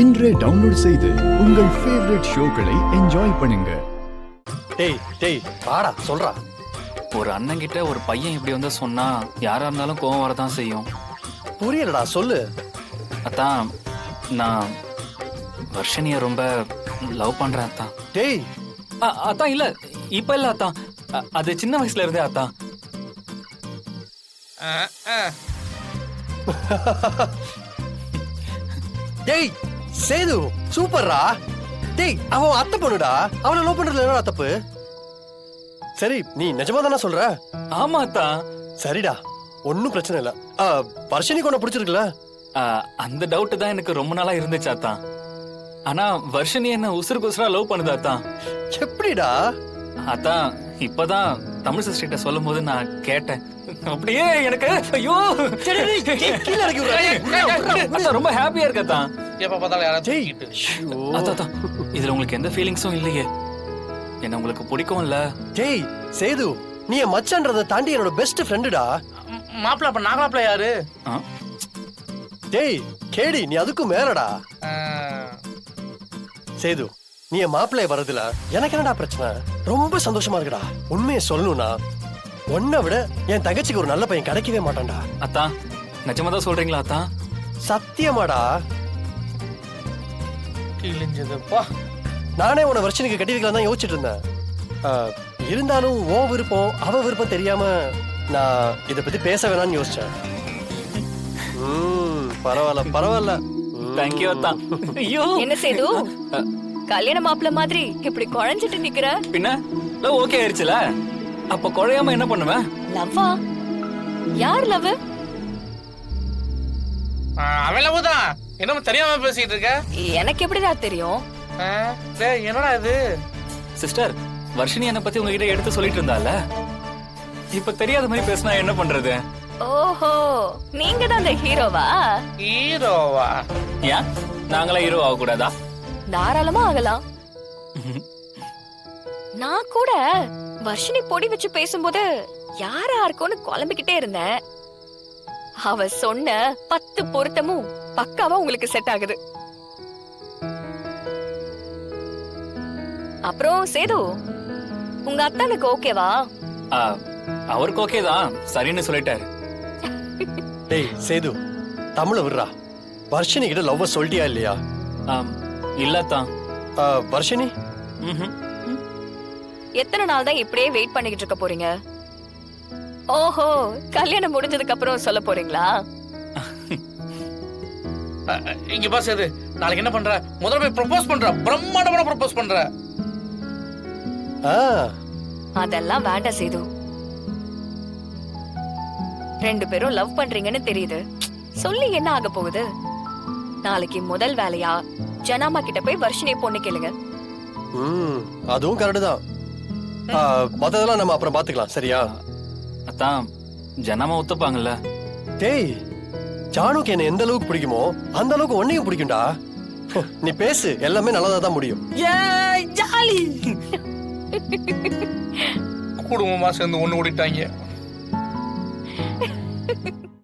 இன்றே டவுன்லோட் செய்து உங்கள் ஃபேவரட் ஷோக்களை என்ஜாய் பண்ணுங்க. டேய் டேய் வாடா சொல்றா. ஒரு அண்ணன் கிட்ட ஒரு பையன் இப்படி வந்து சொன்னா யாரா இருந்தாலும் கோவம் வரதான் செய்யும். புரியலடா சொல்லு. அதான் நான் வர்ஷினிய ரொம்ப லவ் பண்றேன் அத்தான். டேய் அத்தான் இல்ல இப்ப இல்ல அத்தான், அது சின்ன வயசுல இருந்தே அத்தான். டேய் சேது சூப்பர்ரா. டேய் அவன் அத்தை பொண்ணுடா, அவனை லவ் பண்றதுல என்னடா தப்பு? சரி நீ நிஜமா தானே சொல்ற? ஆமா அத்தான். சரிடா ஒன்னும் பிரச்சனை இல்ல. வர்ஷினிக்கு உன்னை பிடிச்சிருக்குல்ல? அந்த டவுட் தான் எனக்கு ரொம்ப நாளா இருந்துச்சு அத்தான். ஆனா வர்ஷினி என்ன உசுருக்கு உசுரா லவ் பண்ணுது அத்தான். எப்படிடா? அதான் இப்பதான் தமிழ் சிஸ்டர்கிட்ட சொல்லும் போது நான் கேட்டேன். அப்படியே எனக்கு ஐயோ கீழ இறக்கி விடுறா. ரொம்ப ஹாப்பியா இருக்கு அத்தான். எப்ப பார்த்தாலும் யாராவது டேய் தூக்கிட்டு. அதான் இதுல உங்களுக்கு எந்த ஃபீலிங்ஸும் இல்லையே? என்ன உங்களுக்கு பிடிக்கும் இல்ல? டேய் சேது நீ என் மச்சான்றதை தாண்டி என்னோட பெஸ்ட் ஃப்ரெண்டுடா. மாப்பிள்ள அப்ப நாகலாப்ல யாரு? டேய் கேடி நீ அதுக்கும் மேலடா. சேது நீ என் மாப்பிள்ளைய வரதுல எனக்கு என்னடா பிரச்சனை? ரொம்ப சந்தோஷமா இருக்குடா. உண்மையை சொல்லணும்னா உன்னை விட என் தங்கச்சிக்கு ஒரு நல்ல பையன் கிடைக்கவே மாட்டான்டா. அத்தான் நிஜமா தான் சொல்றீங்களா அத்தான்? சத்தியமாடா. கிழிஞ்சதுப்பா. நானே உன்னை வருஷனுக்கு கட்டி வைக்கலாம் தான் யோசிச்சுட்டு இருந்தேன். இருந்தாலும் உன் விருப்பம் அவ விருப்பம் தெரியாம நான் இத பத்தி பேச வேணாம்னு யோசிச்சேன். பரவாயில்ல பரவாயில்ல. தேங்க்யூ அத்தான். ஐயோ என்ன சேது கல்யாண மாப்பிள்ள மாதிரி இப்படி குழஞ்சிட்டு நிக்கிற? பின்ன லவ் ஓகே ஆயிடுச்சுல, அப்ப குழையாம என்ன பண்ணுவேன்? லவ்வா? யார் லவ்? அவன் லவ் தான். என்னமோ தெரியாம பேசிட்டு இருக்க. எனக்கு எப்படிடா தெரியும்? டேய் என்னடா இது? சிஸ்டர் வர்ஷினி என்ன பத்தி உங்ககிட்ட எடுத்து சொல்லிட்டு இருந்தால, இப்ப தெரியாத மாதிரி பேசினா என்ன பண்றது? ஓஹோ நீங்க தான் அந்த ஹீரோவா? ஹீரோவா? ஏன் நாங்களா ஹீரோ ஆக கூடாதா? தாராளமா ஆகலாம். நான் கூட வர்ஷினி பொடி வச்சு பேசும்போது யாரா இருக்கும்னு குழம்பிக்கிட்டே இருந்தேன். அவ சொன்ன 10 பொருத்தமும் பக்காவா உங்களுக்கு செட் ஆகுது. அப்புறம் சேது உங்க அத்தானுக்கு ஓகேவா? அவருக்கு ஓகே தான், சரின்னு சொல்லிட்டாரு. டேய் சேது தமிழ விடுறா. வர்ஷினி கிட்ட லவ் சொல்லிட்டியா இல்லையா? இல்லத்தான். வர்ஷினி எத்தனை நாள் தான் இப்படியே வெயிட் பண்ணிக்கிட்டு இருக்க போறீங்க? ஓஹோ கல்யாணம் முடிஞ்சதுக்கு அப்புறம் சொல்ல போறீங்களா? இங்க பாஸ் இது நாளைக்கு என்ன பண்ற? முதல்ல போய் ப்ரோபோஸ் பண்ற. பிரம்மாண்டமான ப்ரோபோஸ் பண்ற. அதெல்லாம் வேண்டாம் சேது. 2 பேரும் லவ் பண்றீங்கன்னு தெரியுது, சொல்லி என்ன ஆக போகுது? நாளைக்கு முதல் வேலையா ஜனாமா கிட்ட போய் வர்ஷினியை பொண்ணு கேளுங்க. அதுவும் கரெக்ட் தான். மத்ததெல்லாம் நம்ம அப்புறம் பாத்துக்கலாம் சரியா? அதான் ஜனமா ஒத்துப்பாங்கல்ல. டேய் ஜானுக்கு என்ன எந்த அளவுக்கு பிடிக்குமோ அந்த அளவுக்கு உன்னையும் பிடிக்கும்டா. நீ பேசு, எல்லாமே நல்லதா தான் முடியும். ஜாலி. குடும்பமா சேர்ந்து ஒண்ணு ஓடிட்டாங்க.